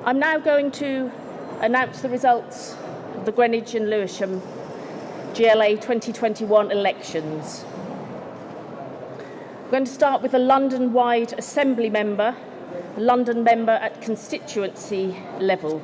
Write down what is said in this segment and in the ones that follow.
I'm now going to announce the results of the Greenwich and Lewisham GLA 2021 elections. We're going to start with a London-wide Assembly member, London member at constituency level.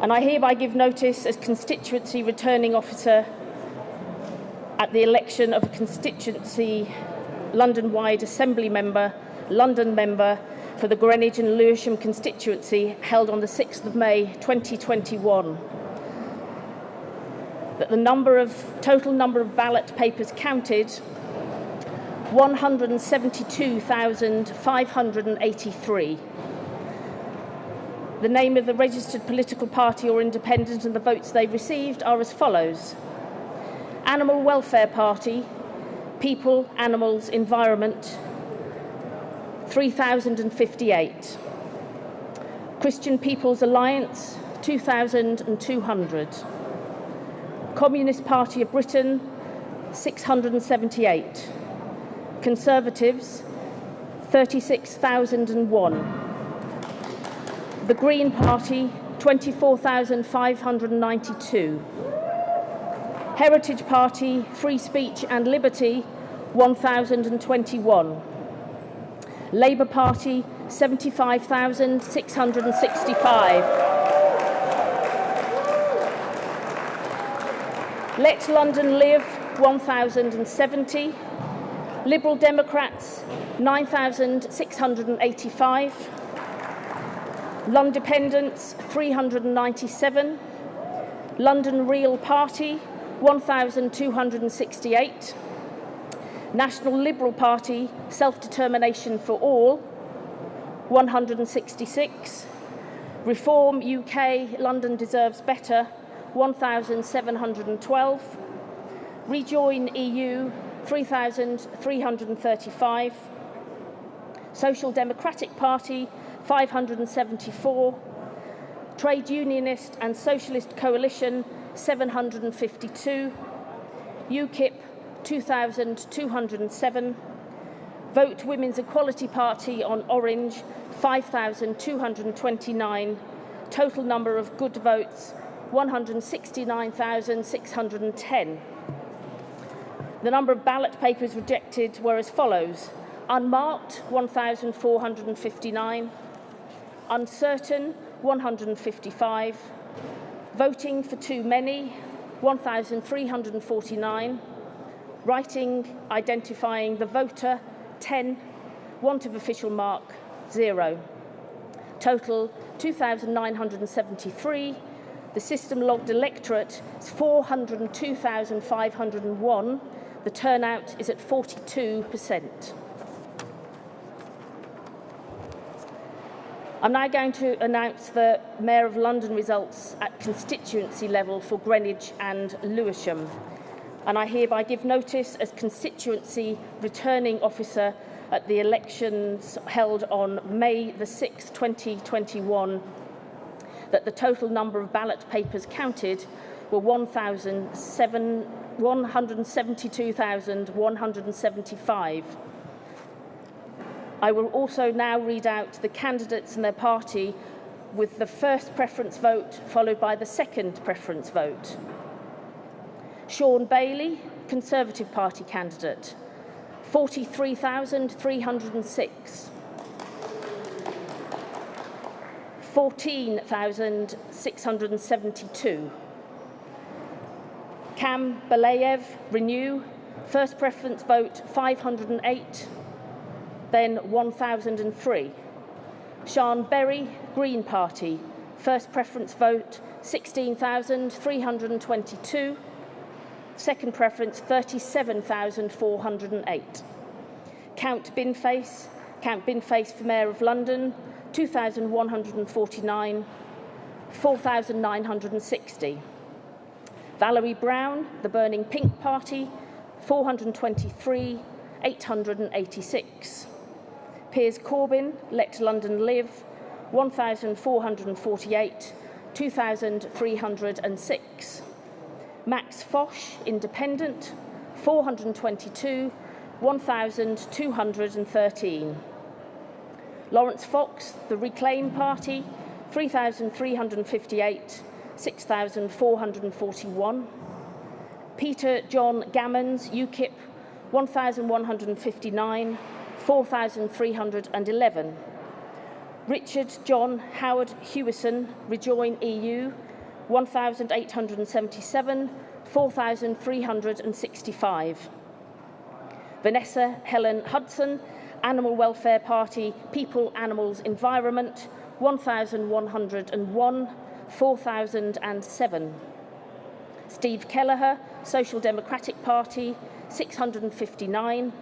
And I hereby give notice as constituency returning officer at the election of a constituency London-wide Assembly member, London member for the Greenwich and Lewisham constituency held on the 6th of May 2021. That the total number of ballot papers counted 172,583. The name of the registered political party or independent and the votes they received are as follows: Animal Welfare Party, People, Animals, Environment, 3,058. Christian People's Alliance, 2,200. Communist Party of Britain, 678. Conservatives, 36,001. The Green Party, 24,592. Heritage Party, Free Speech and Liberty, 1,021. Labour Party, 75,665. Let London Live, 1,070. Liberal Democrats, 9,685. Londependents, 397. London Real Party, 1,268. National Liberal Party, Self-Determination for All, 166. Reform UK, London Deserves Better, 1,712. Rejoin EU, 3,335. Social Democratic Party, 574. Trade Unionist and Socialist Coalition, 752. UKIP, 2,207. Vote Women's Equality Party on Orange, 5,229. Total number of good votes, 169,610. The number of ballot papers rejected were as follows: unmarked, 1,459. Uncertain, 155. Voting for too many, 1,349. Writing identifying the voter, 10. Want of official mark, 0. Total, 2,973. The system logged electorate is 402,501. The turnout is at 42%. I'm now going to announce the Mayor of London results at constituency level for Greenwich and Lewisham. And I hereby give notice as constituency returning officer at the elections held on May the 6th, 2021, that the total number of ballot papers counted were 172,175. I will also now read out the candidates and their party, with the first preference vote followed by the second preference vote. Sean Bailey, Conservative Party candidate, 43,306. 14,672. Kam Balayev, Renew, first preference vote 508, then 1,003. Sian Berry, Green Party, first preference vote 16,322. Second preference, 37,408. Count Binface for Mayor of London, 2,149, 4,960. Valerie Brown, the Burning Pink Party, 423, 886. Piers Corbyn, Let London Live, 1,448, 2,306. Max Fosh, Independent, 422, 1,213. Lawrence Fox, the Reclaim Party, 3,358, 6,441. Peter John Gammons, UKIP, 1,159, 4,311. Richard John Howard Hewison, Rejoin EU, 1,877, 4,365. Vanessa Helen Hudson, Animal Welfare Party, People, Animals, Environment, 1,101, 4,007. Steve Kelleher, Social Democratic Party, 659,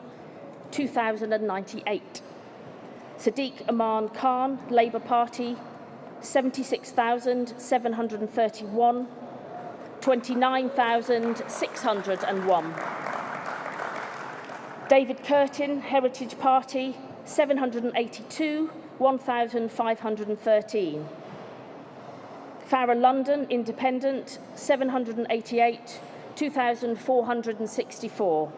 2,098. Sadiq Aman Khan, Labour Party, 76,731, 29,601. David Curtin, Heritage Party, 782, 1,513. Farah London, Independent, 788, 2,464.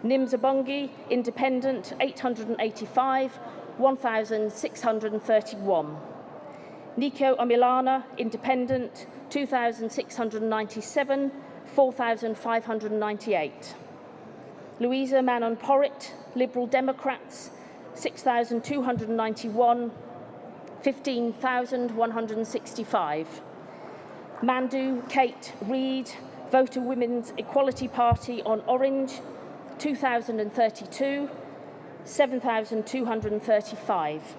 Nimzabungi, Independent, 885, 1,631. Nico Amilana, Independent, 2,697, 4,598. Louisa Manon Porritt, Liberal Democrats, 6,291, 15,165. Mandu Kate Reid, Voter Women's Equality Party on Orange, 2,032, 7,235.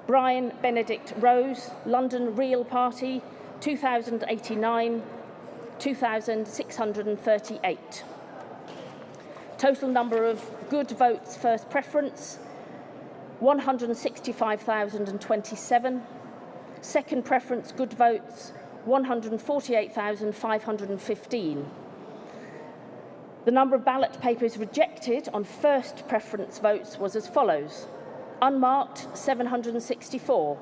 Brian Benedict Rose, London Real Party, 2,089, 2,638. Total number of good votes first preference, 165,027. Second preference good votes, 148,515. The number of ballot papers rejected on first preference votes was as follows: unmarked, 764,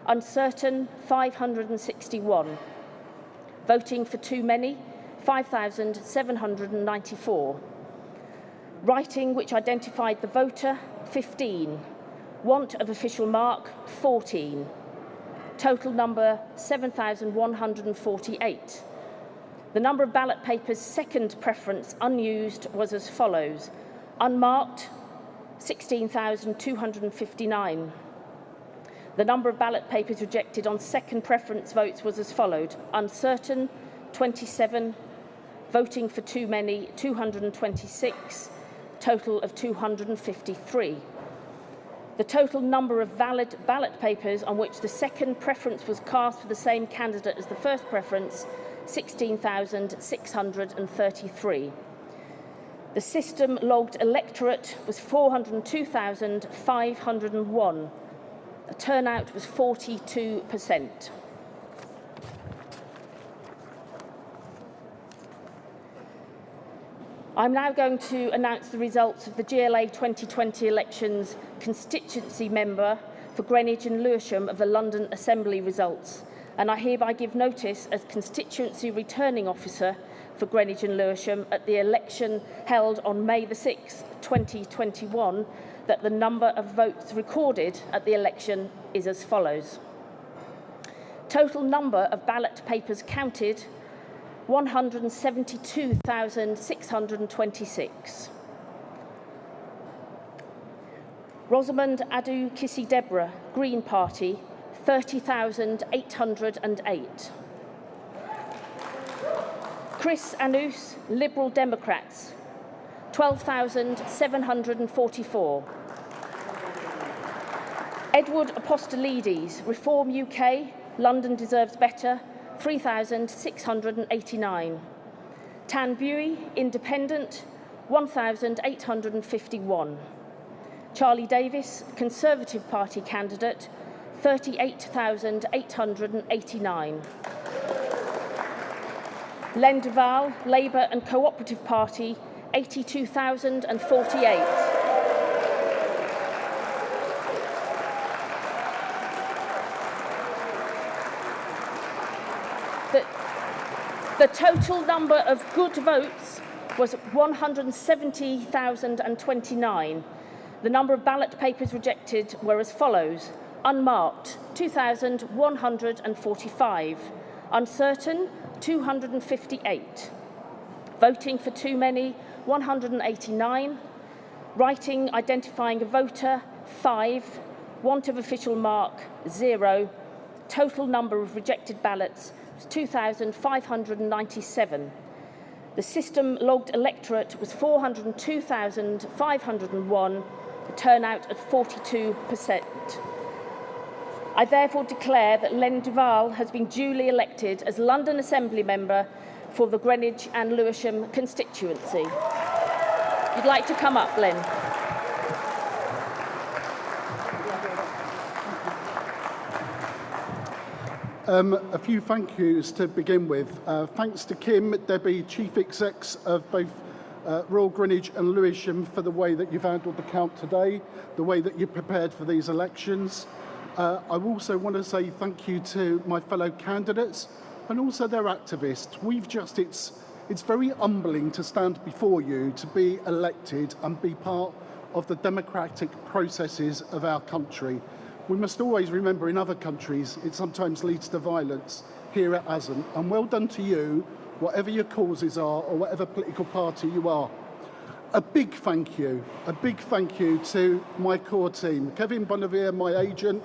uncertain, 561, voting for too many, 5,794, writing which identified the voter, 15, want of official mark, 14, total number 7,148. The number of ballot papers second preference unused was as follows: unmarked, 16,259. The number of ballot papers rejected on second preference votes was as followed: uncertain, 27, voting for too many, 226, total of 253. The total number of valid ballot papers on which the second preference was cast for the same candidate as the first preference, 16,633. The system logged electorate was 402,501. The turnout was 42%. I'm now going to announce the results of the GLA 2020 elections constituency member for Greenwich and Lewisham of the London Assembly results, and I hereby give notice as constituency returning officer for Greenwich and Lewisham at the election held on May the 6th, 2021, that the number of votes recorded at the election is as follows. Total number of ballot papers counted, 172,626. Rosamond Adu Kissi Deborah, Green Party, 30,808. Chris Anus, Liberal Democrats, 12,744. Edward Apostolides, Reform UK, London Deserves Better, 3,689. Tan Bui, Independent, 1,851. Charlie Davis, Conservative Party candidate, 38,889. Len Duval, Labour and Cooperative Party, 82,048. The total number of good votes was 170,029. The number of ballot papers rejected were as follows: unmarked, 2,145, uncertain, 258, voting for too many, 189, writing identifying a voter, 5, want of official mark, 0, total number of rejected ballots was 2,597. The system logged electorate was 402,501, a turnout of 42%. I therefore declare that Len Duval has been duly elected as London Assembly Member for the Greenwich and Lewisham constituency. You'd like to come up, Len? A few thank yous to begin with. Thanks to Kim, Debbie, Chief Execs of both Royal Greenwich and Lewisham for the way that you've handled the count today, the way that you prepared for these elections. I also want to say thank you to my fellow candidates and also their activists. It's very humbling to stand before you, to be elected and be part of the democratic processes of our country. We must always remember in other countries it sometimes leads to violence. Here it hasn't. And well done to you, whatever your causes are or whatever political party you are. A big thank you to my core team. Kevin Bonnevier, my agent,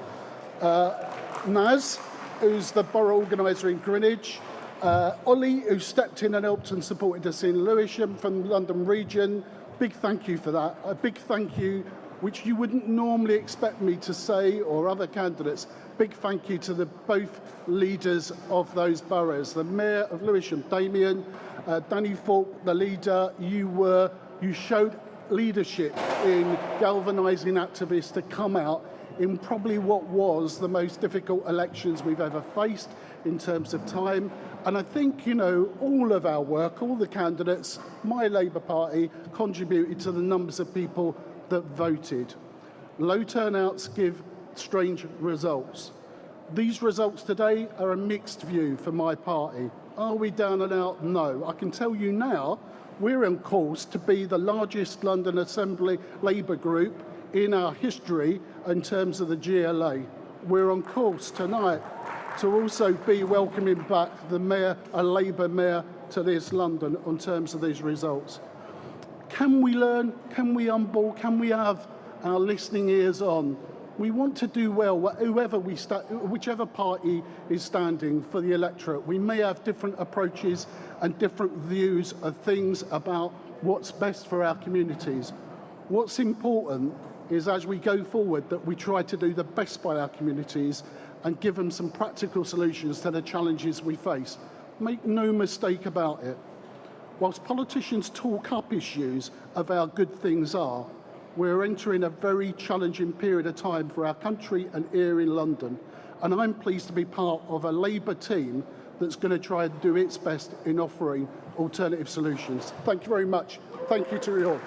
Naz, who's the borough organiser in Greenwich, Ollie, who stepped in and helped and supported us in Lewisham from the London region. Big thank you for that. A big thank you, which you wouldn't normally expect me to say, or other candidates. Big thank you to both leaders of those boroughs. The Mayor of Lewisham, Damien, Danny Falk, the leader, you showed leadership in galvanising activists to come out in probably what was the most difficult elections we've ever faced in terms of time. And I think, all of our work, all the candidates, my Labour Party, contributed to the numbers of people that voted. Low turnouts give strange results. These results today are a mixed view for my party. Are we down and out? No. I can tell you now, we're on course to be the largest London Assembly Labour group in our history in terms of the GLA. We're on course tonight to also be welcoming back the mayor, a Labour mayor, to this London in terms of these results. Can we learn? Can we humble? Can we have our listening ears on? We want to do well, whichever party is standing for the electorate. We may have different approaches and different views of things about what's best for our communities. What's important is, as we go forward, that we try to do the best by our communities and give them some practical solutions to the challenges we face. Make no mistake about it. Whilst politicians talk up issues of how good things are, we're entering a very challenging period of time for our country and here in London. And I'm pleased to be part of a Labour team that's going to try and do its best in offering alternative solutions. Thank you very much. Thank you to you all.